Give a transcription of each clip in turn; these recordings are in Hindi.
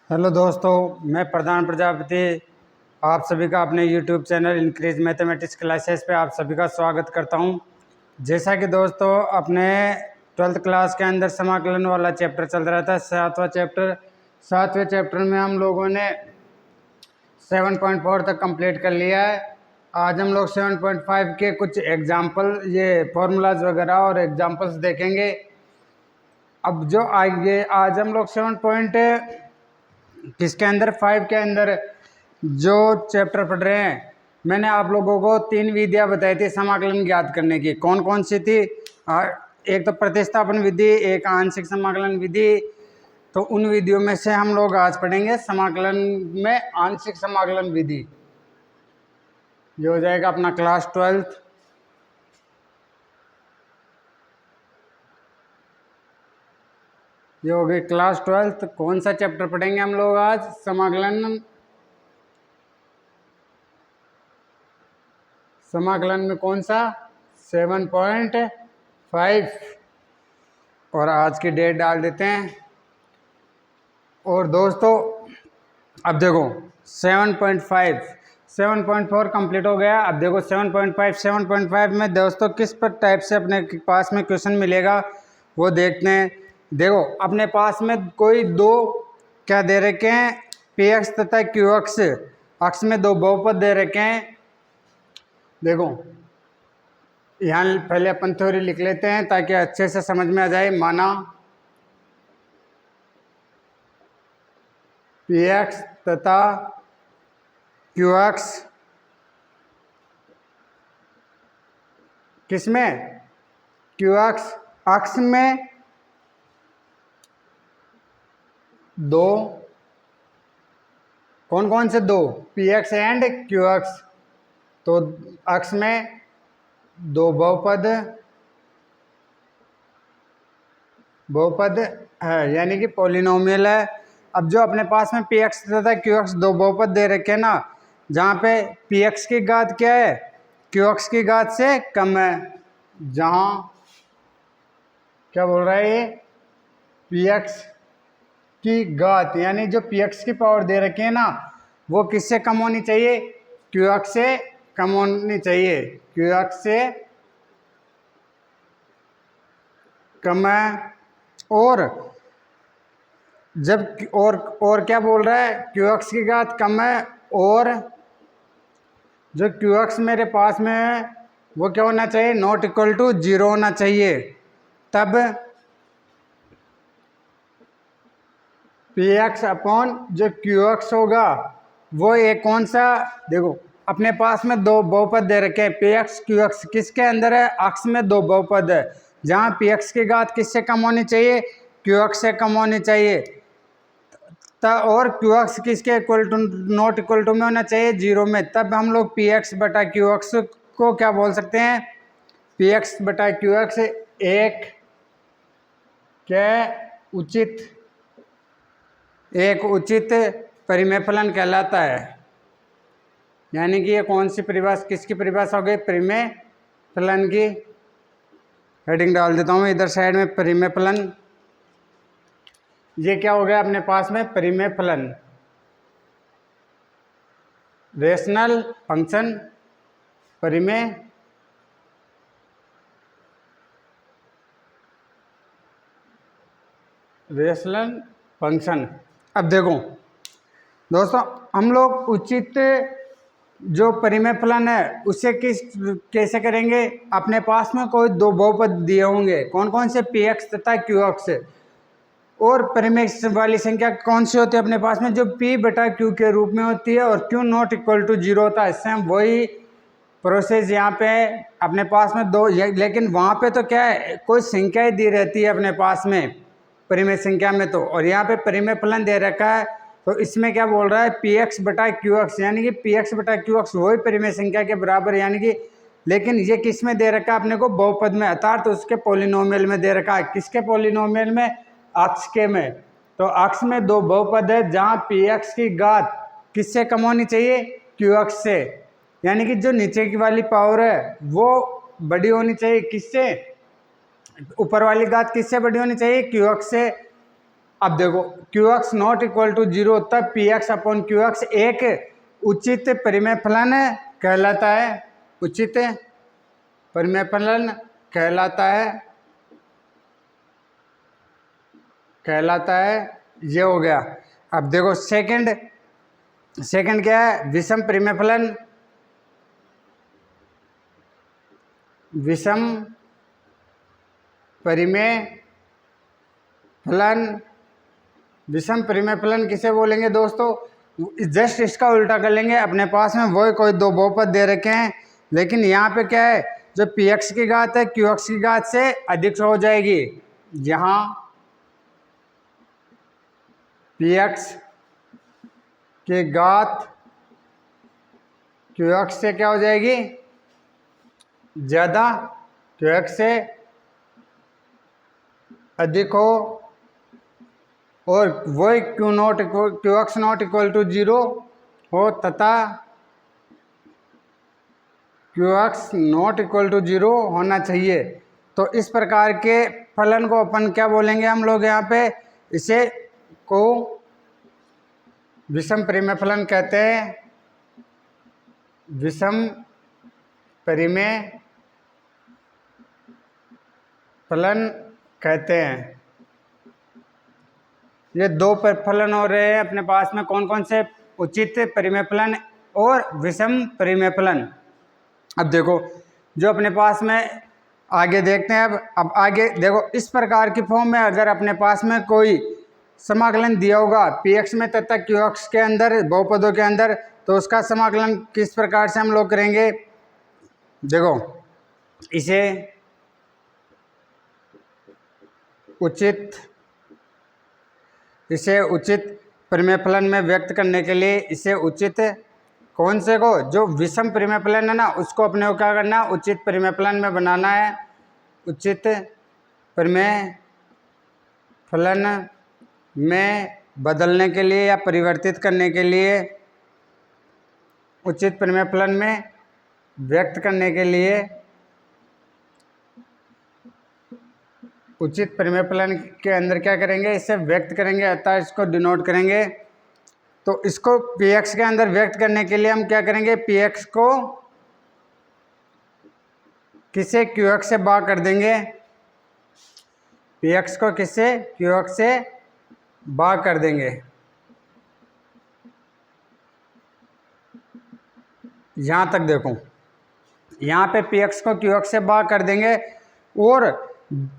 हेलो दोस्तों, मैं प्रधान प्रजापति आप सभी का अपने YouTube channel increase mathematics classes पे आप सभी का स्वागत करता हूं। जैसा कि दोस्तों अपने 12th क्लास के अंदर समाकलन वाला चैप्टर चल रहा था, सातवें चैप्टर में हम लोगों ने 7.4 तक कंप्लीट कर लिया है। आज हम लोग 7.5 के कुछ एग्जाम्पल, ये फॉर्मूलाज वगैरह और एग्जाम्पल्स देखेंगे। अब जो आगे आज हम लोग 7. किसके अंदर 5 के अंदर जो चैप्टर पढ़ रहे हैं, मैंने आप लोगों को 3 विधियां बताई थी समाकलन ज्ञात करने की। कौन कौन सी थी? एक तो प्रतिस्थापन विधि, एक आंशिक समाकलन विधि। तो उन विधियों में से हम लोग आज पढ़ेंगे समाकलन में आंशिक समाकलन विधि। ये हो जाएगा अपना क्लास 12th। ये हो गई क्लास 12th। कौन सा चैप्टर पढ़ेंगे हम लोग आज? समाकलन में कौन सा? 7.5। और आज की डेट डाल देते हैं। और दोस्तों अब देखो 7.4 कंप्लीट हो गया। अब देखो 7.5 में दोस्तों किस पर टाइप से अपने पास में क्वेश्चन मिलेगा वो देखते हैं। देखो अपने पास में कोई दो क्या दे रखे हैं, पी एक्स तथा क्यू एक्स अक्ष में दो बहुपद दे रखे हैं। देखो यहाँ पहले अपन थ्योरी लिख लेते हैं ताकि अच्छे से समझ में आ जाए। माना पी एक्स तथा क्यू एक्स किसमें? क्यू एक्स अक्ष में दो, कौन कौन से दो? P x and Q x. तो अक्ष में दो बहुपद है, यानी कि पॉलिनोमियल है। अब जो अपने पास में पी एक्स तथा क्यू एक्स दो बहुपद दे रखे हैं ना, जहाँ पे पी एक्स की घात क्या है? क्यू एक्स की घात से कम है। जहाँ क्या बोल रहा है ये? पी एक्स की घात यानी जो पी एक्स की पावर दे रखे हैं ना, वो किससे कम होनी चाहिए? क्यू एक्स से कम होनी चाहिए। क्यू एक्स से कम है। और जब और क्या बोल रहा है? क्यू एक्स की घात कम है और जो क्यू एक्स मेरे पास में है वो क्या होना चाहिए? नॉट इक्वल टू 0 होना चाहिए। तब पी एक्स अपॉन जो क्यू एक्स होगा वो एक कौन सा? देखो अपने पास में दो बहुपद दे रखे हैं, पी एक्स क्यू एक्स। किसके अंदर है? अक्ष में दो बहुपद है, जहाँ पी एक्स की घात किससे कम होनी चाहिए? क्यू एक्स से कम होनी चाहिए। और क्यू एक्स किसके equal to? Not equal to में होना चाहिए, 0 में। तब हम लोग पी एक्स बटा क्यू एक्स को क्या बोल सकते हैं? पी एक्स बटा क्यू एक्स एक उचित परिमेय फलन कहलाता है। यानी कि ये कौन सी परिभाषा, किसकी परिभाषा हो गई? परिमेय फलन की। हेडिंग डाल देता हूँ इधर साइड में, परिमेय फलन। ये क्या हो गया अपने पास में? परिमेय फलन, रेशनल फंक्शन, परिमेय रेशनल फंक्शन। अब देखो दोस्तों, हम लोग उचित जो परिमेय फलन है उसे कैसे करेंगे? अपने पास में कोई दो बहुपद दिए होंगे, कौन कौन से? पी एक्स तथा क्यू एक्स। और परिमेय वाली संख्या कौन सी होती है अपने पास में? जो p बटा q के रूप में होती है और q नॉट इक्वल टू 0 होता है। सेम वही प्रोसेस यहाँ पे अपने पास में दो, लेकिन वहाँ पे तो क्या है? कोई संख्या ही दी रहती है अपने पास में परिमेय संख्या में। तो और यहाँ पे परिमेय फलन दे रखा है, तो इसमें क्या बोल रहा है? पी एक्स बटा क्यू एक्स, यानी कि पी एक्स बटा क्यू एक्स वही परिमेय संख्या के बराबर, यानी कि लेकिन ये किस में दे रखा है अपने को? बहुपद में, अर्थात तो उसके पॉलिनोमियल में दे रखा है। किसके पॉलिनोमियल में? अक्ष के में। तो अक्ष में दो बहुपद है जहाँ पी एक्स की घात किससे कम होनी चाहिए? क्यू एक्स से। यानी कि जो नीचे की वाली पावर है वो बड़ी होनी चाहिए, किससे? ऊपर वाली घात किससे बड़ी होनी चाहिए? क्यू एक्स से। अब देखो q x not equal to 0 तब p x upon Q x एक उचित परिमेय फलन कहलाता है। उचित परिमेय फलन कहलाता है। ये हो गया। अब देखो सेकंड क्या है, विषम परिमेय फलन। विषम परिमेय फलन, विषम परिमेय फलन किसे बोलेंगे दोस्तों, जस्ट इसका उल्टा कर लेंगे। अपने पास में वही कोई दो बहुपद दे रखे हैं, लेकिन यहाँ पे क्या है, जो पी एक्स की घात है क्यू एक्स की घात से अधिक हो जाएगी। यहाँ पी एक्स की घात क्यू एक्स से क्या हो जाएगी, ज़्यादा, क्यू एक्स से अधिक हो, और वही q x not equal to 0 हो तथा q x not equal to 0 होना चाहिए। तो इस प्रकार के फलन को अपन क्या बोलेंगे हम लोग, यहाँ पे इसे को विषम परिमेय फलन कहते हैं। विषम परिमेय फलन कहते हैं। ये दो फलन हो रहे हैं अपने पास में, कौन कौन से, उचित परिमेय फलन और विषम परिमेय फलन। अब देखो जो अपने पास में आगे देखते हैं। अब आगे देखो, इस प्रकार की फॉर्म में अगर अपने पास में कोई समाकलन दिया होगा पी एक्स में तथा क्यू एक्स के अंदर, बहुपदों के अंदर, तो उसका समाकलन किस प्रकार से हम लोग करेंगे। देखो इसे उचित परिमेय फलन में व्यक्त करने के लिए इसे उचित, कौन से को, जो विषम परिमेय फलन है ना, उसको अपने को क्या करना, उचित परिमेय फलन में बनाना है। उचित परिमेय फलन में बदलने के लिए या परिवर्तित करने के लिए, उचित परिमेय फलन में व्यक्त करने के लिए, उचित परिमेय फलन के अंदर क्या करेंगे, इसे व्यक्त करेंगे, अतः इसको डिनोट करेंगे। तो इसको पी एक्स के अंदर व्यक्त करने के लिए हम क्या करेंगे, पी एक्स को किसे, क्यू एक्स से भाग कर देंगे। पी एक्स को किससे, क्यू एक्स से भाग कर देंगे। यहाँ तक देखो, यहाँ पे पी एक्स को क्यू एक्स से भाग कर देंगे, और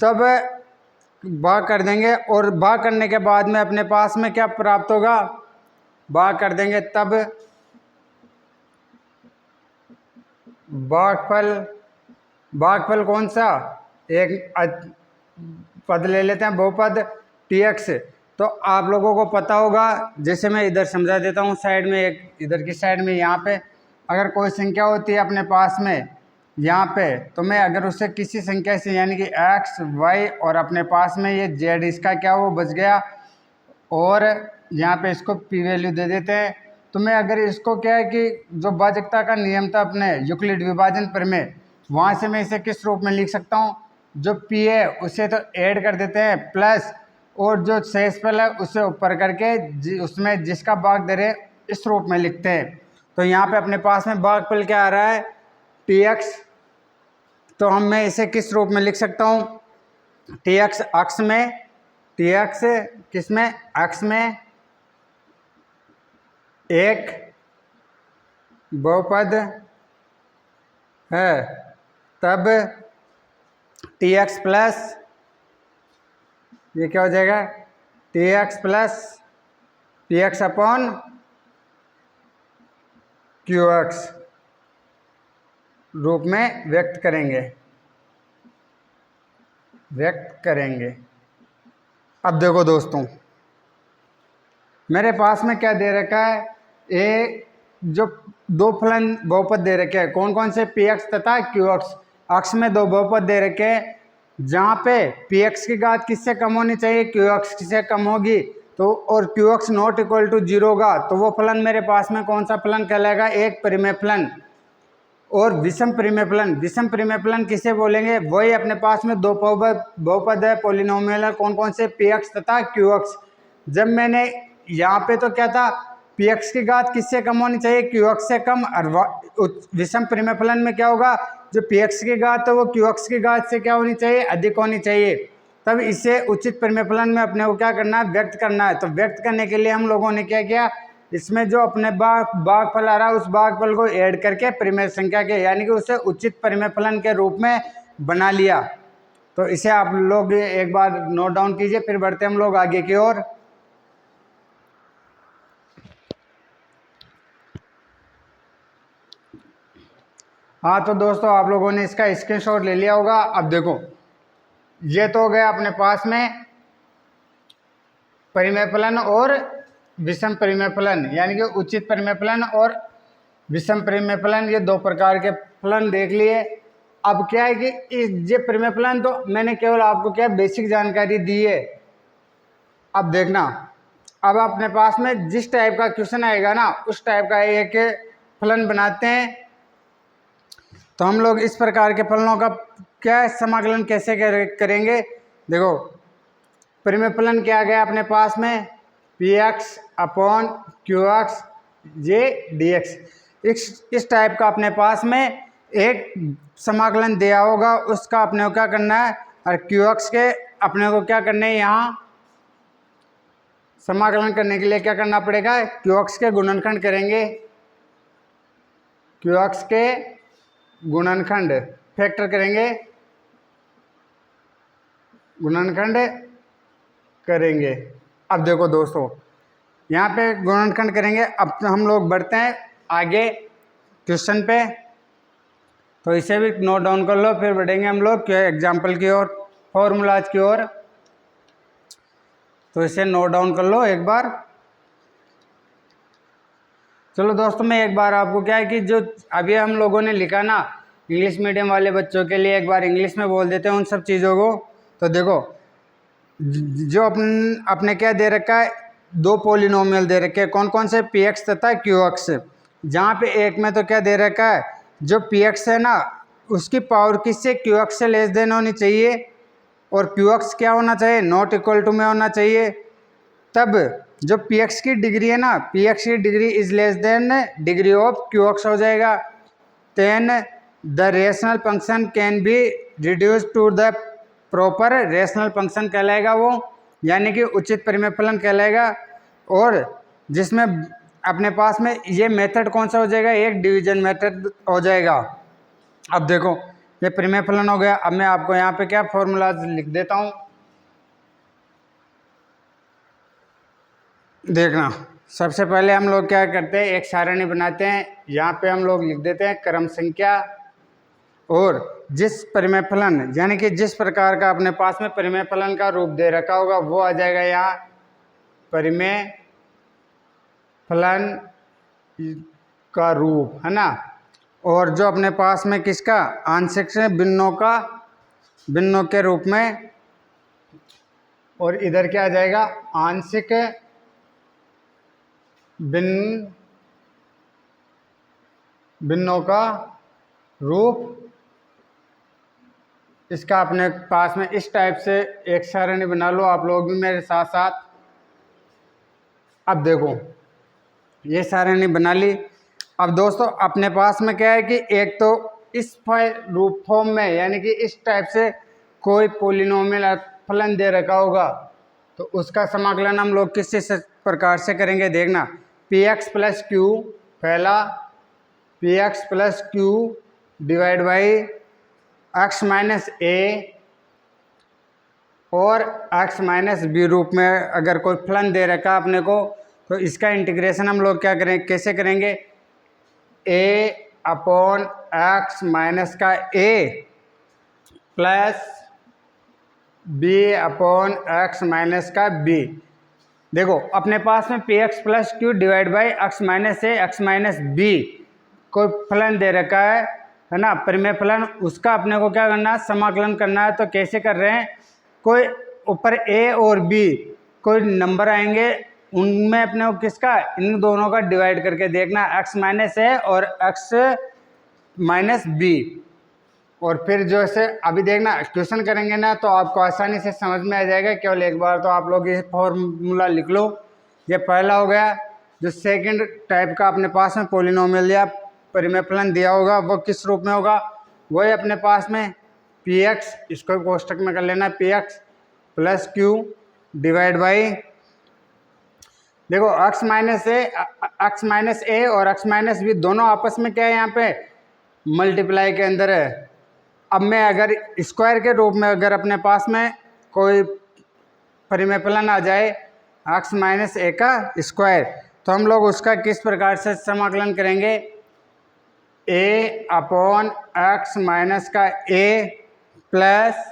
तब भाग कर देंगे, और भाग करने के बाद में अपने पास में क्या प्राप्त होगा, भाग कर देंगे तब भागफल कौन सा, एक पद ले लेते हैं, बहुपद टी एक्स। तो आप लोगों को पता होगा, जैसे मैं इधर समझा देता हूँ साइड में, एक इधर की साइड में, यहाँ पे अगर कोई संख्या होती है अपने पास में यहाँ पे, तो मैं अगर उससे किसी संख्या से, यानी कि एक्स वाई, और अपने पास में ये जेड, इसका क्या वो बच गया, और यहाँ पे इसको पी वैल्यू दे देते हैं। तो मैं अगर इसको क्या है कि जो भाजकता का नियम था अपने यूक्लिड विभाजन प्रमेय, वहाँ से मैं इसे किस रूप में लिख सकता हूँ, जो पी है उसे तो ऐड कर देते हैं प्लस, और जो शेषफल है उसे ऊपर करके उसमें जिसका भाग दे रहे इस रूप में लिखते हैं। तो यहाँ पे अपने पास में भागफल क्या आ रहा है, टी एक्स। तो मैं इसे किस रूप में लिख सकता हूँ, टी एक्स अक्ष में, टी एक्स किस में, अक्ष में एक बहुपद है, तब टी एक्स प्लस, ये क्या हो जाएगा, T x plus P x upon Q x रूप में व्यक्त करेंगे। अब देखो दोस्तों, मेरे पास में क्या दे रखा है, ए जो दो फलन बहुपद दे रखे हैं, कौन कौन से, पी एक्स तथा क्यू एक्स। अक्ष में दो बहुपद दे रखे हैं, जहाँ पे पी एक्स की घात किससे कम होनी चाहिए, क्यू एक्स से कम होगी, तो और q x not equal to 0 होगा, तो वो फलन मेरे पास में कौन सा फलन कहलाएगा, एक परिमेय फलन। और विषम परिमेय फलन, विषम परिमेय फलन किसे बोलेंगे, वही अपने पास में दो बहुपद है, पॉलिनोमियल है, कौन कौन से, पी एक्स तथा क्यू एक्स। जब मैंने यहाँ पे तो क्या था, पी एक्स की घात किससे कम होनी चाहिए, क्यू एक्स से कम। और विषम परिमेय फलन में क्या होगा, जो पी एक्स की घात है वो क्यू एक्स की घात से क्या होनी चाहिए, अधिक होनी चाहिए। तब इसे उचित परिमेय फलन में अपने को क्या करना है, व्यक्त करना है। तो व्यक्त करने के लिए हम लोगों ने क्या किया, इसमें जो अपने भागफल आ रहा है उस भागफल को ऐड करके परिमेय संख्या के, यानी कि उसे उचित परिमेय फलन के रूप में बना लिया। तो इसे आप लोग एक बार नोट डाउन कीजिए, फिर बढ़ते हम लोग आगे की ओर। हाँ तो दोस्तों, आप लोगों ने इसका स्क्रीनशॉट ले लिया होगा। अब देखो, ये तो हो गया अपने पास में परिमेय फलन और विषम परिमेय फलन, यानी कि उचित परिमेय फलन और विषम परिमेय फलन, ये दो प्रकार के फलन देख लिए। अब क्या है कि ये परिमेय फलन तो मैंने केवल आपको क्या बेसिक जानकारी दी है। अब देखना, अब अपने पास में जिस टाइप का क्वेश्चन आएगा ना, उस टाइप का एक फलन बनाते हैं। तो हम लोग इस प्रकार के फलनों का क्या समाकलन कैसे करेंगे। देखो, परिमेय फलन क्या आ गया अपने पास में, P x upon Q X J D X. इस टाइप का अपने पास में एक समाकलन दिया होगा, उसका अपने को क्या करना है, और क्यू एक्स के अपने को क्या करना है, यहाँ समाकलन करने के लिए क्या करना पड़ेगा, क्यू एक्स के गुणनखंड करेंगे। क्यू एक्स के गुणनखंड फैक्टर करेंगे, गुणनखंड करेंगे। अब देखो दोस्तों, यहाँ पे गुणनखंड करेंगे। अब हम लोग बढ़ते हैं आगे क्वेश्चन पे, तो इसे भी नोट डाउन कर लो, फिर बढ़ेंगे हम लोग एग्जाम्पल की ओर, फॉर्मूलाज की ओर। तो इसे नोट डाउन कर लो एक बार। चलो दोस्तों, मैं एक बार आपको क्या है कि जो अभी हम लोगों ने लिखा ना, इंग्लिश मीडियम वाले बच्चों के लिए एक बार इंग्लिश में बोल देते हैं उन सब चीज़ों को। तो देखो, जो अपने क्या दे रखा है, दो पॉलिनोमियल दे रखे हैं, कौन कौन से, पी एक्स तथा क्यू एक्स। जहाँ पे एक में तो क्या दे रखा है, जो पी एक्स है ना, उसकी पावर किससे, क्यू एक्स से लेस देन होनी चाहिए, और क्यू एक्स क्या होना चाहिए, नॉट इक्वल टू में होना चाहिए। तब जो पी एक्स की डिग्री है ना, पी एक्स की degree is less than degree of q x हो जाएगा। Then the rational function can be reduce to the proper rational function कहलाएगा वो, यानी कि उचित परिमेय फलन कहलाएगा। और जिसमें अपने पास में ये मेथड कौन सा हो जाएगा, एक डिवीजन मेथड हो जाएगा। अब देखो, ये परिमेय फलन हो गया। अब मैं आपको यहाँ पे क्या फॉर्मूला लिख देता हूँ, देखना। सबसे पहले हम लोग क्या करते हैं, एक सारणी बनाते हैं। यहाँ पे हम लोग लिख देते हैं क्रम संख्या, और जिस परिमेय फलन, यानी कि जिस प्रकार का अपने पास में परिमेय फलन का रूप दे रखा होगा वो आ जाएगा यहाँ परिमेय फलन का रूप, है ना। और जो अपने पास में किसका, आंशिक से भिन्नों के रूप में, और इधर क्या आ जाएगा, आंशिक भिन्नों का रूप। इसका अपने पास में इस टाइप से एक सारणी बना लो आप लोग भी मेरे साथ साथ। अब देखो, ये सारणी बना ली। अब दोस्तों, अपने पास में क्या है कि एक तो इस रूप फॉर्म में, यानी कि इस टाइप से कोई पॉलिनोमियल फलन दे रखा होगा, तो उसका समाकलन हम लोग किस प्रकार से करेंगे, देखना। पी एक्स प्लस क्यू, पहला P x plus Q divide by x minus ए और एक्स माइनस बी रूप में अगर कोई फलन दे रखा अपने को, तो इसका इंटीग्रेशन हम लोग क्या करें, कैसे करेंगे, ए अपॉन एक्स माइनस का A plus B upon x minus का बी। देखो, अपने पास में P x plus Q divide by x minus A x minus B कोई फलन दे रखा है ना, परिमेय फलन, उसका अपने को क्या करना है, समाकलन करना है। तो कैसे कर रहे हैं, कोई ऊपर ए और बी कोई नंबर आएंगे, उनमें अपने को किसका, इन दोनों का डिवाइड करके देखना, एक्स माइनस ए और एक्स माइनस बी। और फिर जो है अभी देखना क्वेश्चन करेंगे ना तो आपको आसानी से समझ में आ जाएगा। केवल एक बार तो आप लोग ये फॉर्मूला लिख लो। ये पहला हो गया। जो सेकंड टाइप का अपने पास में पॉलिनोमियल या परिमेय फलन दिया होगा वो किस रूप में होगा, वही अपने पास में px, इसको कोष्टक में कर लेना, px plus Q divide by, देखो x माइनस ए और x माइनस बी दोनों आपस में क्या है, यहाँ पे मल्टीप्लाई के अंदर है। अब मैं अगर स्क्वायर के रूप में अगर अपने पास में कोई परिमेय फलन आ जाए x माइनस ए का स्क्वायर, तो हम लोग उसका किस प्रकार से समाकलन करेंगे, a अपॉन x माइनस का a plus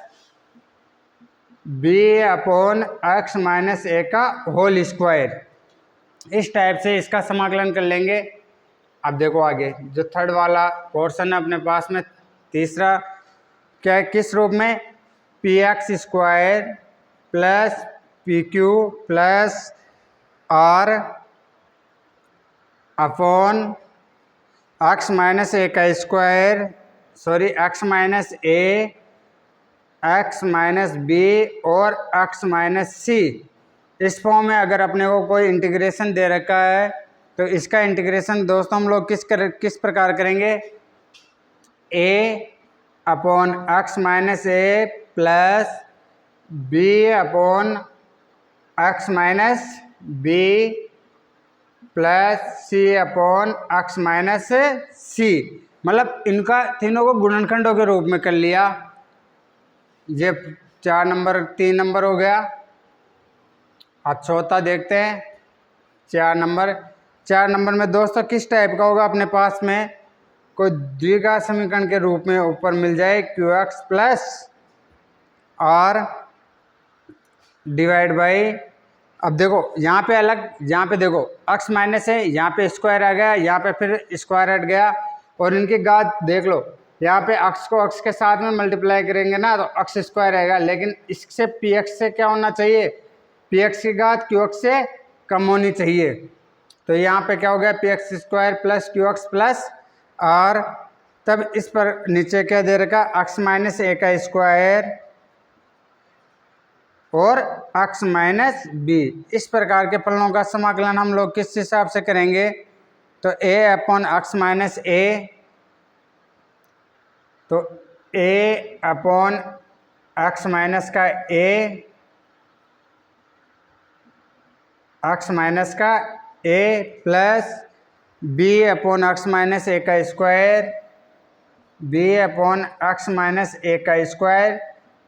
b upon x minus A का होल स्क्वायर, इस टाइप से इसका समाकलन कर लेंगे। अब देखो आगे जो थर्ड वाला पोर्शन है अपने पास में, तीसरा क्या है, किस रूप में, P x square plus P Q plus R upon x minus A का स्क्वायर, सॉरी एक्स माइनस ए, एक्स माइनस बी और एक्स माइनस सी। इस फॉर्म में अगर अपने को कोई इंटीग्रेशन दे रखा है तो इसका इंटीग्रेशन दोस्तों हम लोग किस प्रकार करेंगे, a upon x minus A plus B upon x minus B plus C upon x minus C, मतलब इनका तीनों को गुणनखंडों के रूप में कर लिया। ये 3 नंबर हो गया। अब चौथा देखते हैं, 4 नंबर में दोस्तों किस टाइप का होगा, अपने पास में कोई द्विघात समीकरण के रूप में ऊपर मिल जाए q x plus are divide by, अब देखो यहाँ पे अलग, यहाँ पे देखो एक्स माइनस है, यहाँ पे स्क्वायर आ गया, यहाँ पे फिर स्क्वायर हट गया, और इनकी घात देख लो, यहाँ पे एक्स को एक्स के साथ में मल्टीप्लाई करेंगे ना तो एक्स स्क्वायर आएगा, लेकिन इससे पी एक्स से क्या होना चाहिए, पी एक्स की घात क्यू एक्स से कम होनी चाहिए। तो यहाँ पे क्या हो गया, p x square plus Q x plus r, तब इस पर नीचे क्या दे रखा, एक्स माइनस ए का स्क्वायर और एक्स माइनस बी। इस प्रकार के फलनों का समाकलन हम लोग किस हिसाब से करेंगे, तो a upon x minus A, तो a अपॉन एक्स माइनस का a, एक्स माइनस का a plus b upon x minus A का square, b upon x minus A का square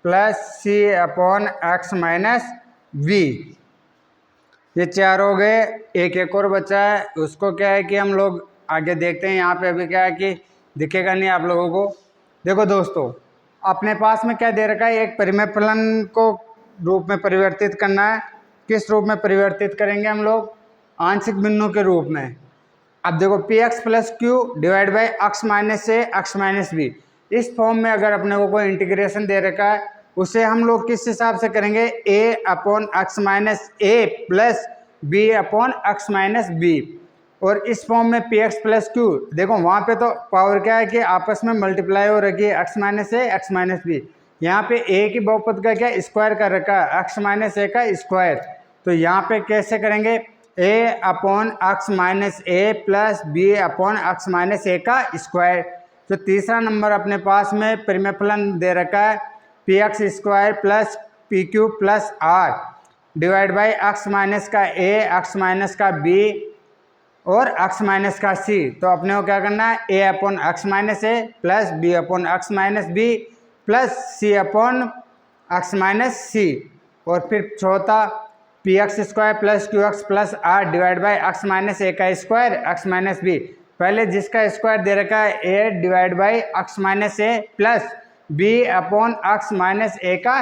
plus c upon x minus v। ये 4 हो गए। एक और बचा है, उसको क्या है कि हम लोग आगे देखते हैं। यहाँ पे अभी क्या है कि दिखेगा नहीं आप लोगों को। देखो दोस्तों, अपने पास में क्या दे रखा है, एक परिमेय फलन को रूप में परिवर्तित करना है। किस रूप में परिवर्तित करेंगे हम लोग, आंशिक बिंदु के रूप में। अब देखो p x plus Q divide by x minus A x minus b, इस फॉर्म में अगर अपने को कोई इंटीग्रेशन दे रखा है उसे हम लोग किस हिसाब से करेंगे, a upon x minus A plus B upon x minus B. और इस फॉर्म में पी एक्स प्लस क्यू, देखो वहाँ पे तो पावर क्या है कि आपस में मल्टीप्लाई हो रखी है, एक्स माइनस ए एक्स माइनस बी। यहाँ पे a की बहुपद का क्या स्क्वायर कर रखा है, एक्स माइनस ए का स्क्वायर। तो यहाँ पे कैसे करेंगे, a upon x minus A plus B upon x minus A का स्क्वायर। तो तीसरा नंबर अपने पास में परिमेय फलन दे रखा है, P x square plus P Q plus are divide by x minus का ए, एक्स माइनस का बी और एक्स माइनस का सी। तो अपने को क्या करना है, A upon x minus A plus B upon x minus B plus C upon x minus C. और फिर चौथा P x square plus Q x plus are divide by x minus A का स्क्वायर एक्स माइनस बी। पहले जिसका स्क्वायर दे रखा है A divide by x minus A plus B upon x minus A का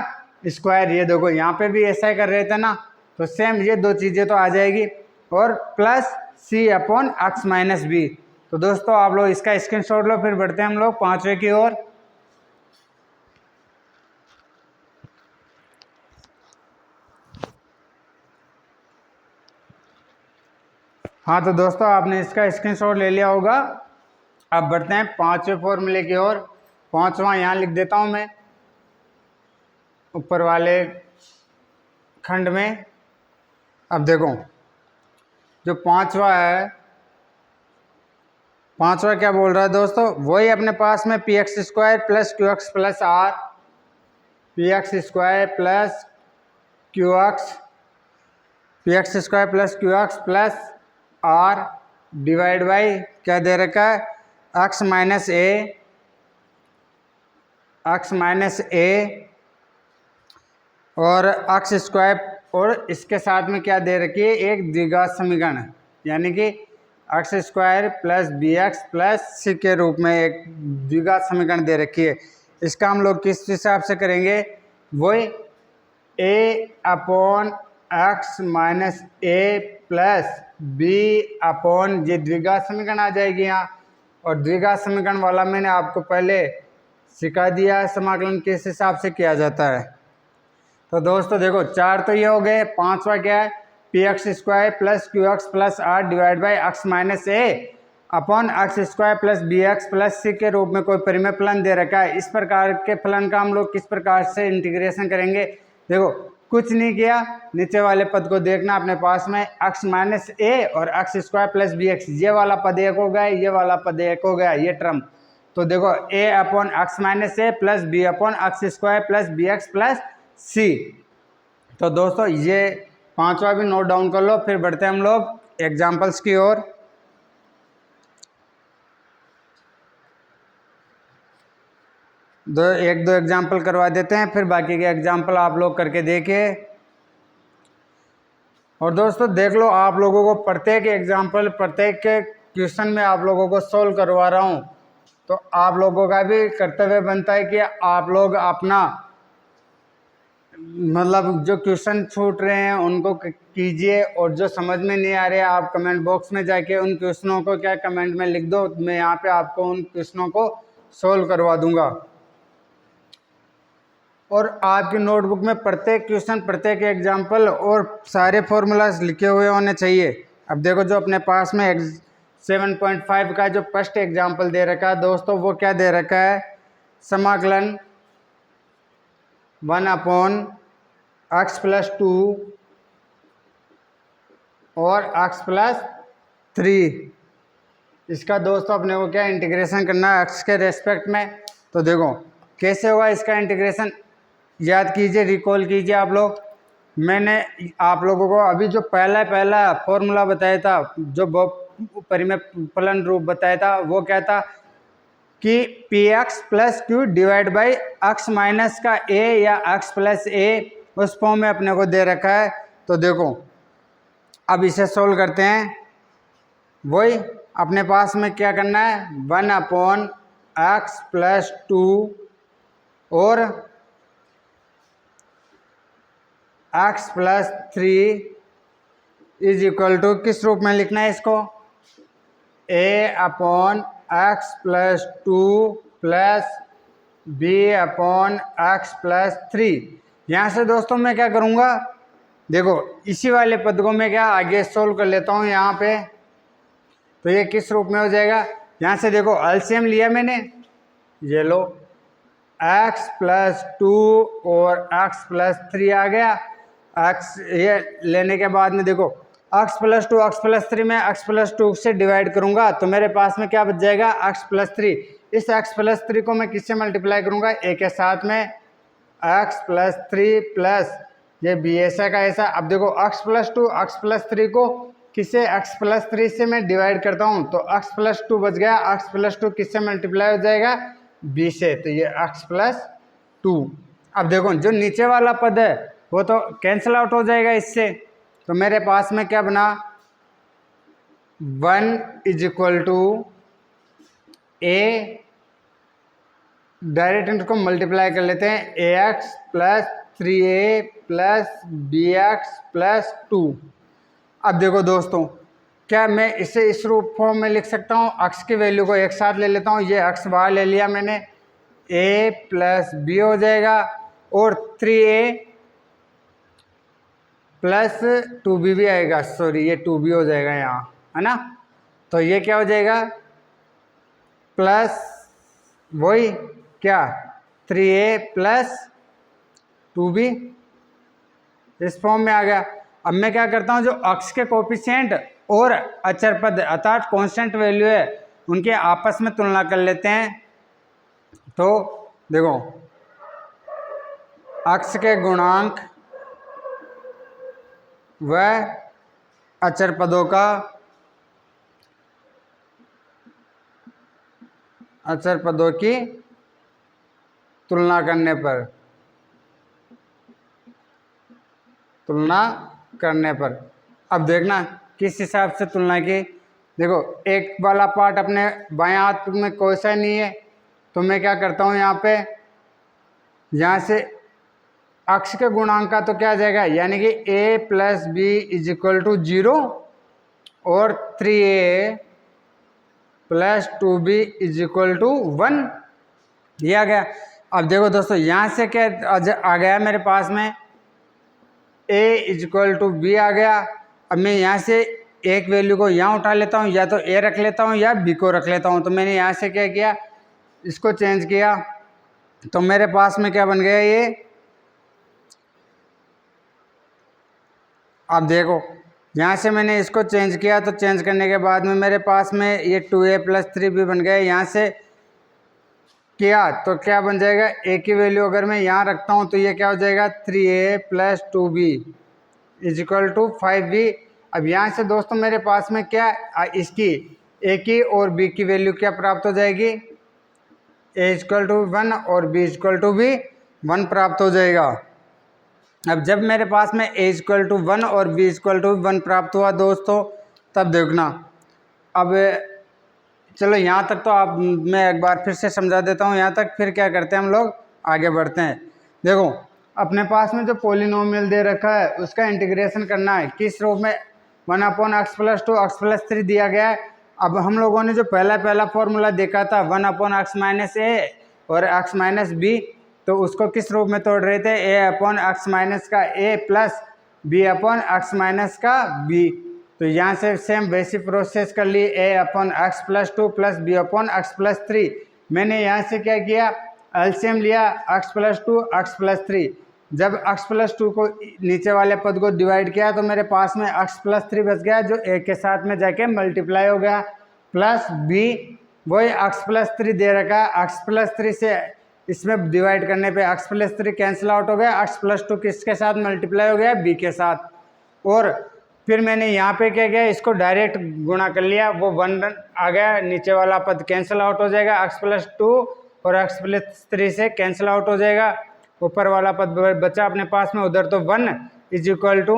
स्क्वायर। ये देखो यहाँ पे भी ऐसा ही कर रहे थे ना, तो सेम ये दो चीज़ें तो आ जाएगी, और plus C upon x minus B. तो दोस्तों आप लोग इसका स्क्रीनशॉट लो, फिर बढ़ते हैं हम लोग 5वें की ओर। हाँ तो दोस्तों आपने इसका स्क्रीनशॉट ले लिया होगा। अब बढ़ते हैं 5वें फॉर्मूले की ओर। पांचवा यहाँ लिख देता हूँ मैं ऊपर वाले खंड में। अब देखो जो पांचवा है, पांचवा क्या बोल रहा है दोस्तों, वही अपने पास में P x square plus Q x plus r, p x square plus Q x, p x square plus Q x plus are divide by क्या दे रखा है, एक्स माइनस ए, एक्स माइनस ए और एक्स स्क्वायर, और इसके साथ में क्या दे रखी है, एक द्विघात समीकरण, यानी कि X square plus B X plus C के रूप में एक द्विघात समीकरण दे रखी है। इसका हम लोग किस हिसाब से करेंगे, वही ए अपॉन एक्स माइनस ए प्लस बी अपॉन, ये द्विघात समीकरण आ जाएगी यहाँ, और द्विघात समीकरण वाला मैंने आपको पहले सिखा दिया है समाकलन किस हिसाब से किया जाता है। तो दोस्तों देखो चार तो ये हो गए, पांचवा क्या है, P x square plus Q x plus are divide by x minus A upon X square plus B X plus C के रूप में कोई परिमेय फलन दे रखा है। इस प्रकार के फलन का हम लोग किस प्रकार से इंटीग्रेशन करेंगे, देखो कुछ नहीं किया, नीचे वाले पद को देखना अपने पास में, एक्स माइनस ए और x square plus B x, ये वाला पद एक हो गया, ये वाला पद एक हो गया, ये टर्म। तो देखो A upon x minus A plus B upon X square plus B X plus C. तो दोस्तों ये पांचवा भी नोट डाउन कर लो, फिर बढ़ते हैं हम लोग एग्जाम्पल्स की ओर। एक दो एग्जाम्पल करवा देते हैं, फिर बाकी के एग्जाम्पल आप लोग करके देखिए। और दोस्तों देख लो, आप लोगों को प्रत्येक एग्जाम्पल, प्रत्येक के क्वेश्चन में आप लोगों को सोल्व करवा रहा हूँ, तो आप लोगों का भी कर्तव्य बनता है कि आप लोग अपना मतलब जो क्वेश्चन छूट रहे हैं उनको कीजिए, और जो समझ में नहीं आ रहे आप कमेंट बॉक्स में जाके उन क्वेश्चनों को क्या कमेंट में लिख दो, मैं यहाँ पे आपको उन क्वेश्चनों को सोल्व करवा दूंगा। और आपकी नोटबुक में प्रत्येक क्वेश्चन, प्रत्येक एग्जाम्पल और सारे फॉर्मूलाज लिखे हुए होने चाहिए। अब देखो जो अपने पास में 7.5 का जो फर्स्ट एग्जाम्पल दे रखा है दोस्तों, वो क्या दे रखा है, समाकलन 1 अपॉन एक्स प्लस 2 और एक्स प्लस 3, इसका दोस्तों अपने को क्या इंटीग्रेशन करना है एक्स के रेस्पेक्ट में। तो देखो कैसे होगा इसका इंटीग्रेशन, याद कीजिए, रिकॉल कीजिए आप लोग। मैंने आप लोगों को अभी जो पहला फॉर्मूला बताया था, जो परिमेय फलन रूप बताया था, वो क्या था कि P x plus Q divide by x minus का ए या एक्स प्लस ए, उस फॉर्म में अपने को दे रखा है। तो देखो अब इसे सोल्व करते हैं। वही अपने पास में क्या करना है, 1 अपॉन एक्स प्लस 2 और X plus 3 is equal to, किस रूप में लिखना है इसको, ए अपॉन एक्स प्लस 2 प्लस बी अपॉन एक्स प्लस 3। यहाँ से दोस्तों मैं क्या करूँगा, देखो इसी वाले पद को मैं क्या आगे सोल्व कर लेता हूँ यहाँ पे। तो ये किस रूप में हो जाएगा, यहाँ से देखो एलसीएम लिया मैंने, ये लो x प्लस 2 और x प्लस 3 आ गया। x ये लेने के बाद में देखो x प्लस 2 x प्लस 3 में x प्लस 2 से डिवाइड करूंगा तो मेरे पास में क्या बच जाएगा, x प्लस 3। इस x प्लस 3 को मैं किससे मल्टीप्लाई करूंगा, a के साथ में, x प्लस 3 प्लस ये बी ऐसा का ऐसा। अब देखो x प्लस 2 x प्लस 3 को किससे, x प्लस 3 से मैं डिवाइड करता हूँ तो x प्लस 2 बच गया, x प्लस 2 किससे मल्टीप्लाई हो जाएगा, b से, तो ये x प्लस 2। अब देखो जो नीचे वाला पद है वो तो कैंसिल आउट हो जाएगा इससे, तो मेरे पास में क्या बना, 1 is equal to a, direct इनको मल्टीप्लाई कर लेते हैं, ax plus 3a plus bx plus 2। अब देखो दोस्तों क्या मैं इसे इस रूप फॉर्म में लिख सकता हूँ, x की वैल्यू को एक साथ ले लेता हूँ, ये x बाहर ले लिया मैंने, a प्लस b हो जाएगा और 3a प्लस 2b भी आएगा, सॉरी ये 2b हो जाएगा यहाँ, है ना। तो ये क्या हो जाएगा, प्लस वही क्या 3a प्लस 2b, इस फॉर्म में आ गया। अब मैं क्या करता हूँ, जो अक्ष के कोफिशिएंट और अचर पद अर्थात कांस्टेंट वैल्यू है उनके आपस में तुलना कर लेते हैं। तो देखो अक्ष के गुणांक व अचर पदों का अचर पदों की तुलना करने पर अब देखना किस हिसाब से तुलना की। देखो एक वाला पार्ट अपने बाएं हाथ में कोई सा नहीं है, तो मैं क्या करता हूँ यहाँ से अक्ष के गुणांक का तो क्या आ जाएगा, यानी कि a plus b is equal to 0 और 3a plus 2b is equal to 1 दिया गया। अब देखो दोस्तों यहाँ से क्या आ गया मेरे पास में a is equal to B आ गया। अब मैं यहाँ से एक वैल्यू को यहाँ उठा लेता हूँ, या तो a रख लेता हूँ या b को रख लेता हूँ। तो मैंने यहाँ से क्या किया, इसको चेंज किया, तो मेरे पास में क्या बन गया ये। अब देखो यहाँ से मैंने इसको चेंज किया, तो चेंज करने के बाद में मेरे पास में ये 2a प्लस 3b बन गया। यहाँ से किया तो क्या बन जाएगा, a की वैल्यू अगर मैं यहाँ रखता हूँ तो ये क्या हो जाएगा 3a plus 2b is equal to 5b। अब यहाँ से दोस्तों मेरे पास में क्या इसकी a की और b की वैल्यू क्या प्राप्त हो जाएगी, a इक्वल टू 1 और b इक्वल टू भी 1 प्राप्त हो जाएगा। अब जब मेरे पास में a इक्वल टू 1 और b इक्वल टू 1 प्राप्त हुआ दोस्तों, तब देखना। अब चलो यहाँ तक तो आप मैं एक बार फिर से समझा देता हूँ यहाँ तक, फिर क्या करते हैं हम लोग आगे बढ़ते हैं। देखो अपने पास में जो पॉलिनोमियल दे रखा है उसका इंटीग्रेशन करना है, किस रूप में 1/x प्लस 2 x प्लस 3 दिया गया है। अब हम लोगों ने जो पहला फॉर्मूला देखा था 1/x माइनस ए और x माइनस बी, तो उसको किस रूप में तोड़ रहे थे, a/x माइनस का a प्लस b/x माइनस का b। तो यहाँ से सेम वैसी प्रोसेस कर ली, a/x plus 2 plus b/x plus 3। मैंने यहाँ से क्या किया, एलसीएम लिया x प्लस 2 x प्लस 3। जब x प्लस 2 को नीचे वाले पद को डिवाइड किया तो मेरे पास में x प्लस 3 बच गया, जो a के साथ में जाके मल्टीप्लाई हो गया, प्लस b वही x प्लस 3 दे रखा है। x प्लस 3 से इसमें डिवाइड करने पे x प्लस 3 कैंसिल आउट हो गया, x प्लस 2 किसके साथ मल्टीप्लाई हो गया, b के साथ। और फिर मैंने यहाँ पे क्या किया, इसको डायरेक्ट गुणा कर लिया, वो 1 आ गया, नीचे वाला पद कैंसिल आउट हो जाएगा, x प्लस 2 और x प्लस 3 से कैंसिल आउट हो जाएगा, ऊपर वाला पद बचा अपने पास में उधर। तो 1 इज इक्वल टू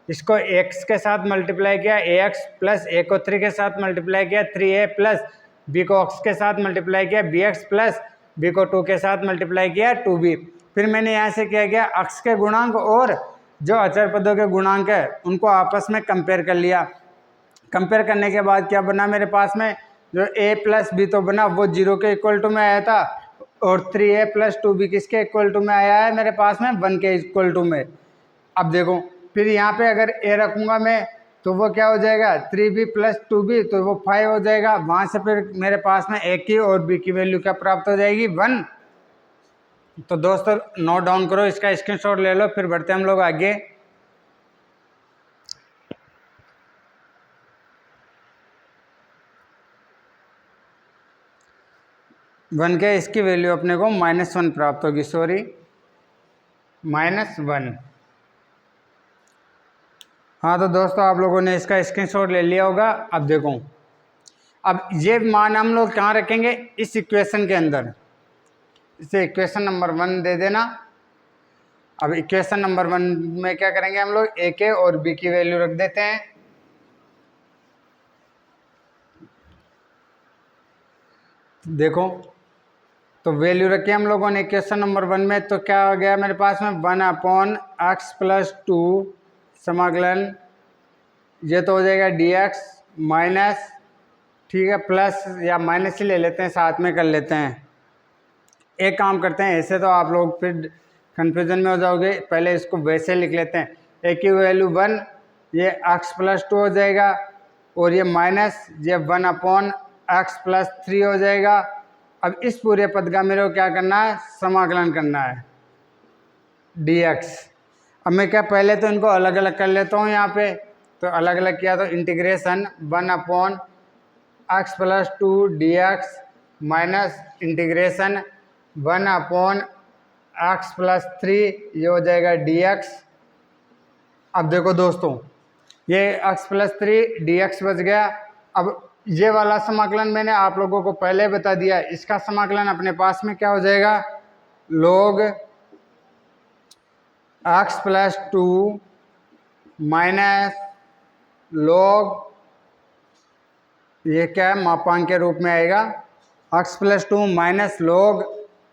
इसको x के साथ मल्टीप्लाई किया, ax प्लस a को 3 के साथ मल्टीप्लाई किया, 3a प्लस b को x के साथ मल्टीप्लाई किया, bx प्लस b को 2 के साथ मल्टीप्लाई किया, 2b। फिर मैंने यहाँ से क्या किया, अक्ष के गुणांक और जो अचर पदों के गुणांक है उनको आपस में कंपेयर कर लिया। कंपेयर करने के बाद क्या बना मेरे पास में, जो a प्लस बी तो बना वो 0 के इक्वल टू में आया था, और 3a प्लस 2b किसके इक्वल टू में आया है मेरे पास में 1 के इक्वल टू में। अब देखो फिर यहाँ पे अगर a रखूँगा मैं तो वो क्या हो जाएगा 3b प्लस 2b, तो वो 5 हो जाएगा। वहाँ से फिर मेरे पास में a की और b की वैल्यू क्या प्राप्त हो जाएगी 1। तो दोस्तों नोट डाउन करो, इसका स्क्रीनशॉट ले लो, फिर बढ़ते हैं हम लोग आगे। वन के इसकी वैल्यू अपने को -1 प्राप्त होगी, सॉरी -1। हाँ तो दोस्तों आप लोगों ने इसका स्क्रीनशॉट ले लिया होगा। अब देखो, अब ये मान हम लोग कहाँ रखेंगे, इस इक्वेशन के अंदर, इसे इक्वेशन नंबर 1 दे देना। अब इक्वेशन नंबर 1 में क्या करेंगे हम लोग, a के और b की वैल्यू रख देते हैं। देखो तो वैल्यू रखी हम लोगों ने इक्वेशन नंबर 1 में, तो क्या हो गया मेरे पास में 1/x प्लस 2 समाकलन, ये तो हो जाएगा dx माइनस, ठीक है, प्लस या माइनस ही ले लेते हैं, साथ में कर लेते हैं। एक काम करते हैं, ऐसे तो आप लोग फिर कन्फ्यूजन में हो जाओगे, पहले इसको वैसे लिख लेते हैं। a की वैल्यू 1, ये x प्लस 2 हो जाएगा, और ये माइनस ये 1/x प्लस 3 हो जाएगा, अब इस पूरे पद का मेरे को क्या करना है, समाकलन करना है dx। अब मैं क्या पहले तो इनको अलग अलग कर लेता हूँ यहाँ पे, तो अलग अलग किया तो integration 1/x+2 dx minus integration 1/x+3 ये हो जाएगा dx। अब देखो दोस्तों ये x+3 dx बच गया। अब ये वाला समाकलन मैंने आप लोगों को पहले बता दिया, इसका समाकलन अपने पास में क्या हो जाएगा, log x+2 माइनस log, ये क्या है मापांक के रूप में आएगा, x+2 minus log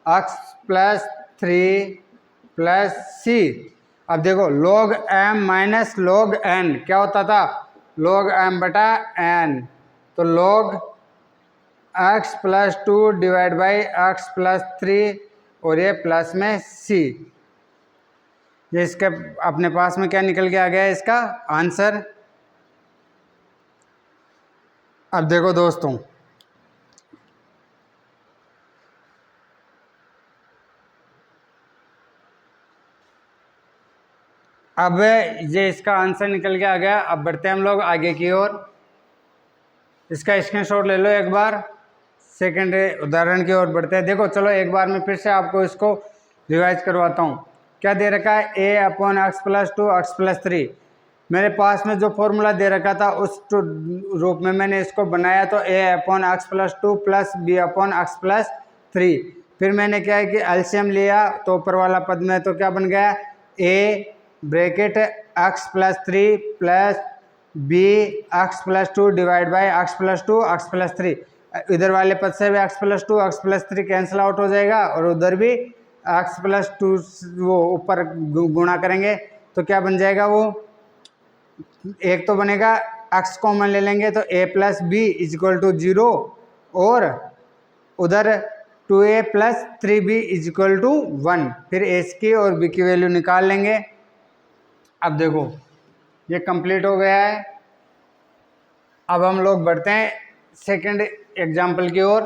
x+3 plus c। अब देखो log m minus log n क्या होता था, log m बटा n, तो log x+2 divide by x+3 और ये प्लस में c। ये इसके अपने पास में क्या निकल के आ गया इसका आंसर। अब देखो दोस्तों अब ये इसका आंसर निकल के आ गया। अब बढ़ते हैं हम लोग आगे की ओर, इसका स्क्रीनशॉट ले लो एक बार, सेकंड उदाहरण की ओर बढ़ते हैं। देखो चलो एक बार मैं फिर से आपको इसको रिवाइज करवाता हूँ। क्या दे रखा है, a/x+2 x+3। मेरे पास में जो फॉर्मूला दे रखा था उस रूप में मैंने इसको बनाया, तो a/x+2 प्लस b/x+3। फिर मैंने क्या है कि एलसीएम लिया, तो ऊपर वाला पद में तो क्या बन गया, a bracket x+3 plus b/x+2 divide by x+2 x+3। इधर वाले पद से भी x+2 x+3 कैंसिल आउट हो जाएगा और उधर भी x+2 वो ऊपर गुणा करेंगे तो क्या बन जाएगा, वो एक तो बनेगा x कॉमन ले लेंगे तो a plus b is equal to 0 और उधर 2a plus 3b is equal to 1। फिर a की और b की वैल्यू निकाल लेंगे। अब देखो ये कंप्लीट हो गया है। अब हम लोग बढ़ते हैं सेकंड एग्जाम्पल की ओर।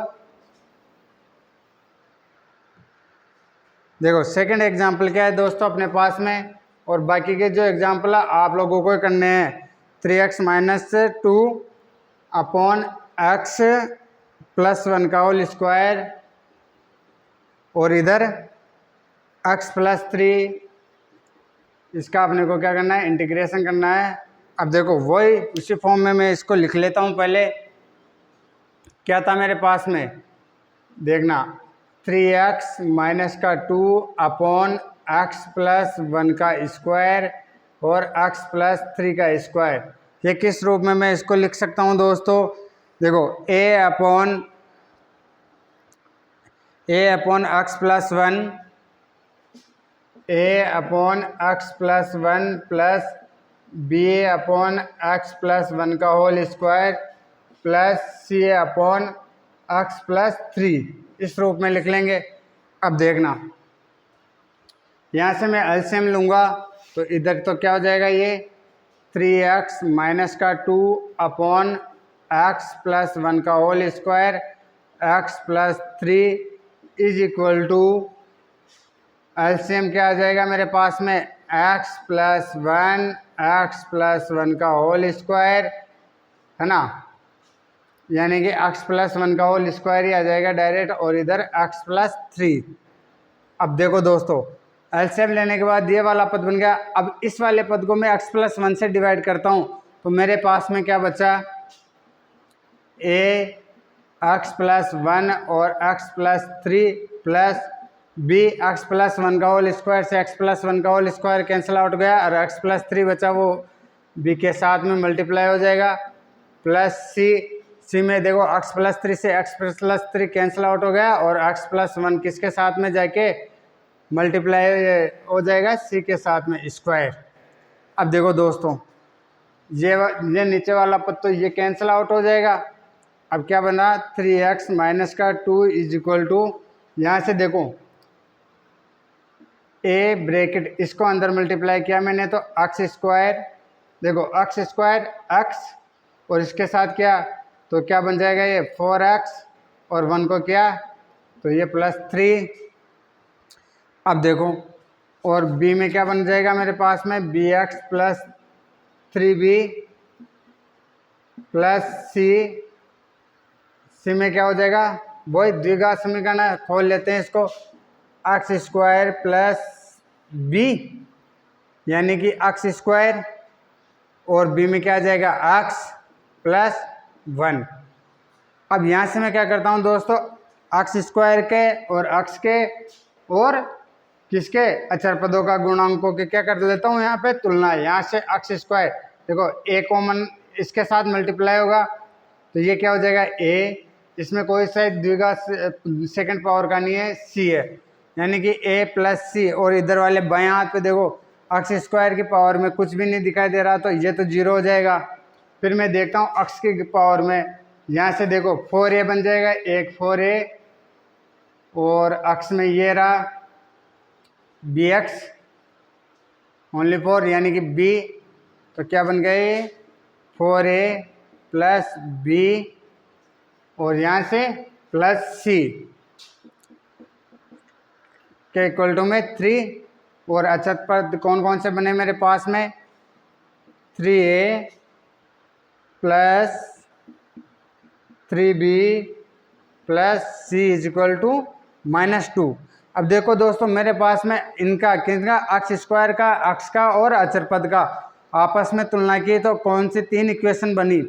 देखो सेकंड एग्जाम्पल क्या है दोस्तों अपने पास में, और बाकी के जो एग्जाम्पल है आप लोगों को करने हैं 3x minus 2 upon x plus 1 का होल स्क्वायर और इधर x प्लस 3, इसका अपने को क्या करना है, इंटीग्रेशन करना है। अब देखो वही उसी फॉर्म में मैं इसको लिख लेता हूँ। पहले क्या था मेरे पास में, देखना 3x माइनस का 2 अपॉन x प्लस 1 का स्क्वायर और x प्लस 3 का स्क्वायर। ये किस रूप में मैं इसको लिख सकता हूँ दोस्तों, देखो a upon x plus 1, a upon x plus 1 plus b upon x plus 1 का whole square plus c upon x plus 3, इस रूप में लिख लेंगे। अब देखना यहाँ से मैं एलसीएम लूँगा तो इधर तो क्या हो जाएगा, ये 3x माइनस का 2 अपॉन x प्लस 1 का whole square x plus 3 is equal to LCM क्या आ जाएगा मेरे पास में, x प्लस 1 का होल स्क्वायर है ना, यानी कि x प्लस 1 का होल स्क्वायर ही आ जाएगा डायरेक्ट और इधर x प्लस 3। अब देखो दोस्तों एलसीएम लेने के बाद ये वाला पद बन गया। अब इस वाले पद को मैं x प्लस 1 से डिवाइड करता हूँ तो मेरे पास में क्या बचा, a x प्लस 1 और x plus 3 plus b x plus 1 का होल स्क्वायर से x प्लस 1 का होल स्क्वायर कैंसिल आउट गया और x प्लस 3 बचा, वो b के साथ में मल्टीप्लाई हो जाएगा प्लस c में देखो x प्लस 3 से x प्लस 3 कैंसिल आउट हो गया और x प्लस 1 किसके साथ में जाके मल्टीप्लाई हो जाएगा, c के साथ में स्क्वायर। अब देखो दोस्तों ये नीचे वाला पद तो ये कैंसिल आउट हो जाएगा। अब क्या बना, 3x माइनस का 2 इज इक्वल टू, यहाँ से देखो a ब्रैकेट इसको अंदर मल्टीप्लाई किया मैंने तो x स्क्वायर, देखो x स्क्वायर x और इसके साथ क्या तो क्या बन जाएगा, ये 4x और 1 को क्या तो ये +3। अब देखो, और b में क्या बन जाएगा मेरे पास में, bx + 3b + c में क्या हो जाएगा, वही द्विघात समीकरण है, खोल लेते हैं इसको। x² + b यानी कि x², और b में क्या आ जाएगा, x + 1। अब यहाँ से मैं क्या करता हूँ दोस्तों, x² के और x के और किसके, अचर पदों का गुणांकों के क्या कर लेता हूँ यहाँ पे तुलना। यहाँ से x² देखो a कॉमन इसके साथ मल्टीप्लाई होगा, तो ये क्या हो जाएगा a, इसमें कोई सा द्विघात सेकंड पावर का नहीं है, c है, यानी कि a + c। और इधर वाले बाएं हाथ पे देखो x² की पावर में कुछ भी नहीं दिखाई दे रहा, तो ये तो 0 हो जाएगा। फिर मैं देखता हूँ x की पावर में, यहाँ से देखो 4a बन जाएगा, एक 4a, और x में ये रहा bx ओनली 4 यानी कि b, तो क्या बन गए 4a + b और यहाँ से +c के इक्वल टू में 3। और अचर पद कौन कौन से बने मेरे पास में, 3a + 3b + c = -2। अब देखो दोस्तों, मेरे पास में इनका किसका, x² का, x का और अचर पद का आपस में तुलना की, तो कौन सी 3 इक्वेशन बनी,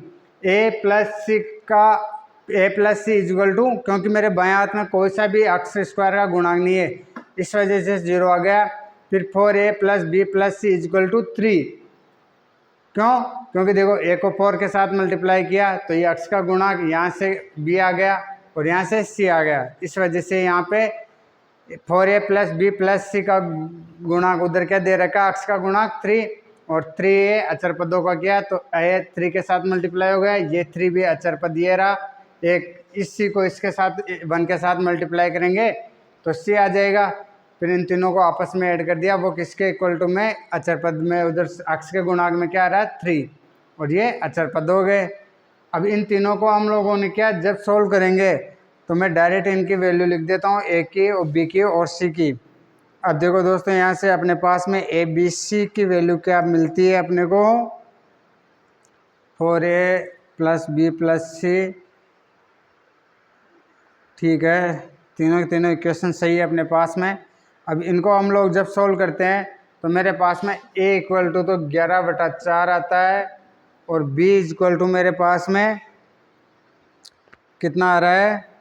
a + c का, a + c = क्योंकि मेरे बाएं हाथ में कोई सा भी x² का गुणांक नहीं है, इस वजह से 0 आ गया। फिर 4a + b + c = 3। क्यों, क्योंकि देखो a को 4 के साथ मल्टीप्लाई किया, तो ये x का गुणांक यहाँ से b आ गया और यहाँ से c आ गया, इस वजह से यहाँ पे 4a + b + c का गुणांक उधर क्या दे रखा, x का गुणांक 3, और 3a अचर पदों का किया, तो a 3 के साथ मल्टीप्लाई हो गया, ये 3b अचर पद ये रहा, एक इस c को इसके साथ 1 के साथ मल्टीप्लाई करेंगे तो c आ जाएगा। फिर इन तीनों को आपस में ऐड कर दिया, वो किसके इक्वल टू में, अचर पद में, उधर x के गुणांक में क्या आ रहा है 3, और ये अचर पद हो गए। अब इन तीनों को हम लोगों ने क्या, जब सोल्व करेंगे तो मैं डायरेक्ट इनकी वैल्यू लिख देता हूँ, a की और b की और c की। अब देखो दोस्तों, यहाँ से अपने पास में a b c की वैल्यू क्या मिलती है अपने को, 4a + b + c, ठीक है, तीनों तीनों इक्वेशन सही है अपने पास में। अब इनको हम लोग जब सोल्व करते हैं तो मेरे पास में a = तो 11/4 आता है, और b = मेरे पास में कितना आ रहा है,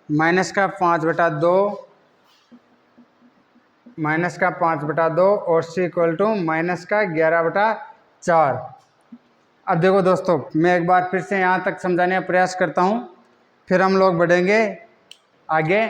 -5/2 और c = -11/4। अब देखो दोस्तों, मैं एक बार फिर से यहाँ तक समझाने का प्रयास करता हूँ, फिर हम लोग बढ़ेंगे आगे।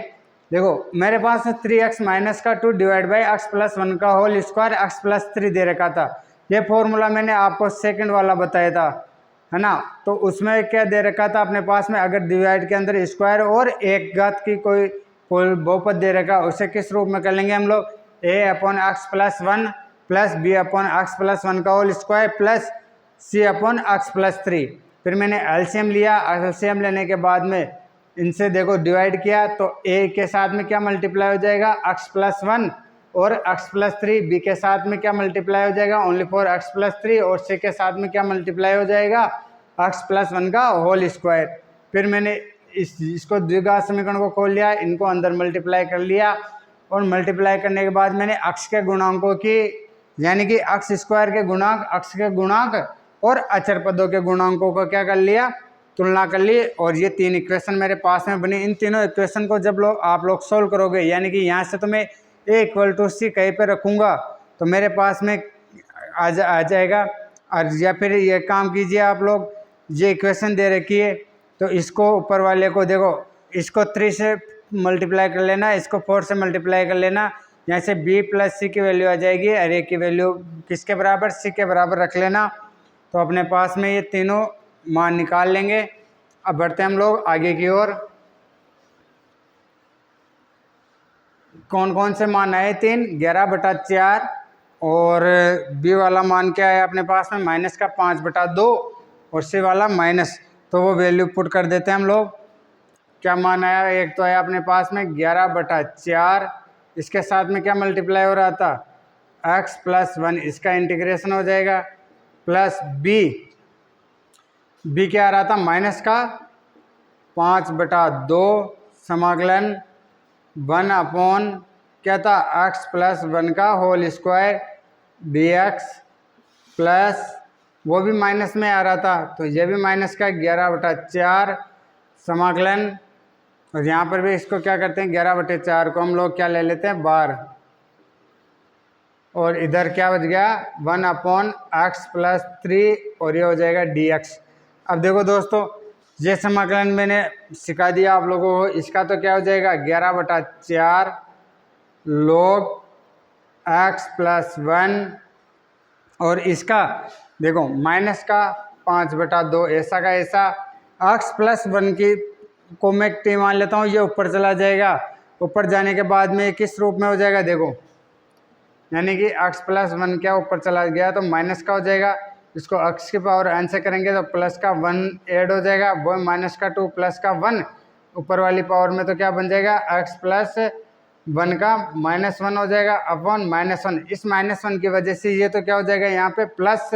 देखो मेरे पास 3x - 2 / x + 1 का होल स्क्वायर x + 3 दे रखा था। ये फॉर्मूला मैंने आपको सेकंड वाला बताया था, है ना। तो उसमें क्या दे रखा था अपने पास में, अगर डिवाइड के अंदर स्क्वायर और एक घात की कोई बहुपद दे रखा, उसे किस रूप में कर लेंगे हम लोग, a/x + 1 + b/x + 1 का होल स्क्वायर प्लस c/x + 3। फिर मैंने एलसीएम लिया, एलसीएम लेने के बाद में इनसे देखो डिवाइड किया, तो a के साथ में क्या मल्टीप्लाई हो जाएगा, x + 1, और x + 3, b के साथ में क्या मल्टीप्लाई हो जाएगा, ओनली फॉर x + 3, और c के साथ में क्या मल्टीप्लाई हो जाएगा, x + 1 का होल स्क्वायर। फिर मैंने इसको द्विघात समीकरण को खोल लिया, इनको अंदर मल्टीप्लाई कर लिया, और मल्टीप्लाई करने के बाद मैंने x के गुणांकों की, यानी कि x² के गुणांक, x के गुणांक और अचर पदों के गुणांकों का क्या कर लिया, तुलना कर ली, और ये 3 इक्वेशन मेरे पास में बनी। इन तीनों इक्वेशन को जब आप लोग सोल्व करोगे, यानी कि यहाँ से तो मैं a = c कहीं पे रखूँगा तो मेरे पास में आ जाएगा। और या फिर ये काम कीजिए आप लोग, ये इक्वेशन दे रखी है, तो इसको ऊपर वाले को देखो, इसको 3 से मल्टीप्लाई कर लेना, इसको 4 से मल्टीप्लाई कर लेना, यहाँ से b + c की वैल्यू आ जाएगी, और a की वैल्यू किसके बराबर, c के बराबर रख लेना, तो अपने पास में ये तीनों मान निकाल लेंगे। अब बढ़ते हैं हम लोग आगे की ओर। कौन कौन से मान आए, 3, 11/4, और b वाला मान क्या है अपने पास में, -5/2, और c वाला माइनस, तो वो वैल्यू पुट कर देते हैं हम लोग। क्या मान आया, एक तो आया अपने पास में 11/4, इसके साथ में क्या मल्टीप्लाई हो रहा था x+1, इसका इंटीग्रेशन हो जाएगा, प्लस बी क्या आ रहा था माइनस का 5/2 समाकलन 1 क्या था x+1 का होल स्क्वायर dx प्लस वो भी माइनस में आ रहा था, तो ये भी माइनस का 11/4 समाकलन, और यहाँ पर भी इसको क्या करते हैं 11/4 को हम लोग क्या ले लेते हैं बार, और इधर क्या बच गया 1/x+3 और ये हो जाएगा dx। अब देखो दोस्तों ये समाकलन मैंने सिखा दिया आप लोगों को, इसका तो क्या हो जाएगा 11/4 log x+1, और इसका देखो माइनस का 5/2, ऐसा का ऐसा x+1 की को मैं t मान लेता हूँ, ये ऊपर चला जाएगा, ऊपर जाने के बाद में किस रूप में हो जाएगा देखो, यानी कि x+1 क्या ऊपर चला गया तो माइनस का हो जाएगा, इसको x की पावर n से करेंगे तो प्लस का 1 ऐड हो जाएगा, वो माइनस का 2 प्लस का 1 ऊपर वाली पावर में, तो क्या बन जाएगा x+1 का -1 हो जाएगा अपॉन -1। इस -1 की वजह से ये तो क्या हो जाएगा यहाँ पे प्लस,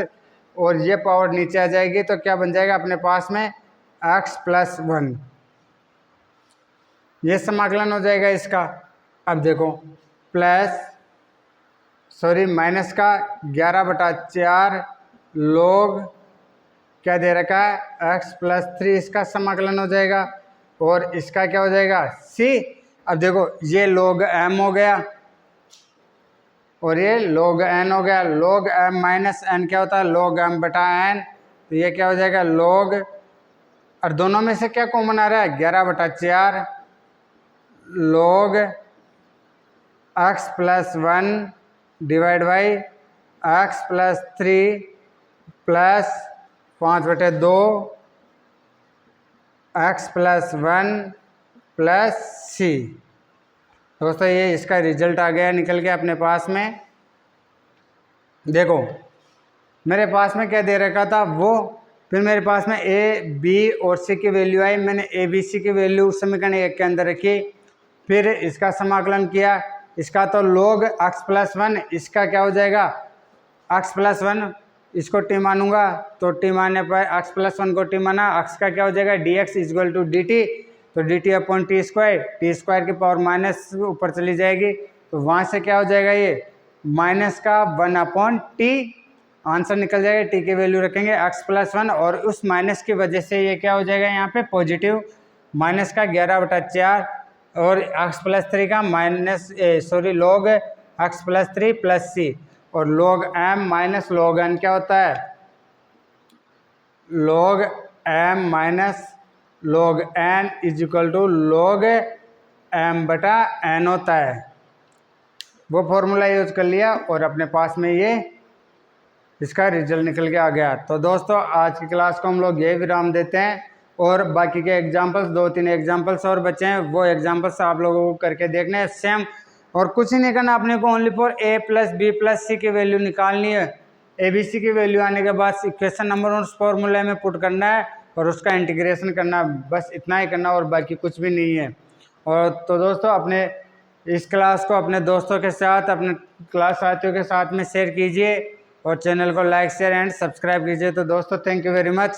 और ये पावर नीचे आ जाएगी, तो क्या बन जाएगा अपने पास में x+1, ये समाकलन हो जाएगा इसका। अब देखो माइनस का 11/4 log क्या दे रखा है x+3, इसका समाकलन हो जाएगा, और इसका क्या हो जाएगा c। अब देखो ये log m हो गया और ये log n हो गया, log m माइनस n क्या होता है log m/n, तो ये क्या हो जाएगा log, और दोनों में से क्या कॉमन आ रहा है 11/4 log x+1 divide by x+3 plus 5/2 x+1 plus c। दोस्तों ये इसका रिजल्ट आ गया निकल के अपने पास में। देखो मेरे पास में क्या दे रखा था वो, फिर मेरे पास में a b और c की वैल्यू आई, मैंने a b c की वैल्यू उस समीकरण 1 के अंदर रखी, फिर इसका समाकलन किया, इसका तो log x+1, इसका क्या हो जाएगा x+1, इसको t मानूंगा तो t मानने पर x+1 को t माना, x का क्या हो जाएगा dx = dt, तो dt/t², की पावर माइनस ऊपर चली जाएगी, तो वहाँ से क्या हो जाएगा ये माइनस का 1/t, आंसर निकल जाएगा, t की वैल्यू रखेंगे x+1, और उस माइनस की वजह से ये क्या हो जाएगा यहाँ पे पॉजिटिव, माइनस का 11/4 और x+3 का log x+3 प्लस c, और log m minus log n क्या होता है log m minus log n log m/n होता है। वो फॉर्मूला यूज कर लिया और अपने पास में ये इसका रिजल्ट निकल के आ गया। तो दोस्तों आज की क्लास को हम लोग यही विराम देते हैं, और बाकी के एग्जाम्पल्स 2-3 एग्जाम्पल्स और बचे हैं, वो एग्जाम्पल्स आप लोगों को करके देखने हैं सेम, और कुछ ही नहीं करना अपने को, ओनली फॉर a+b+c की वैल्यू निकालनी है। abc की वैल्यू आने के बाद इक्वेशन नंबर उस फॉर्मूले में पुट करना है और उसका इंटीग्रेशन करना, बस इतना ही करना और बाकी कुछ भी नहीं है। और तो दोस्तों अपने इस क्लास को अपने दोस्तों के साथ, अपने क्लास साथियों के साथ में शेयर कीजिए, और चैनल को लाइक शेयर एंड सब्सक्राइब कीजिए। तो दोस्तों थैंक यू वेरी मच।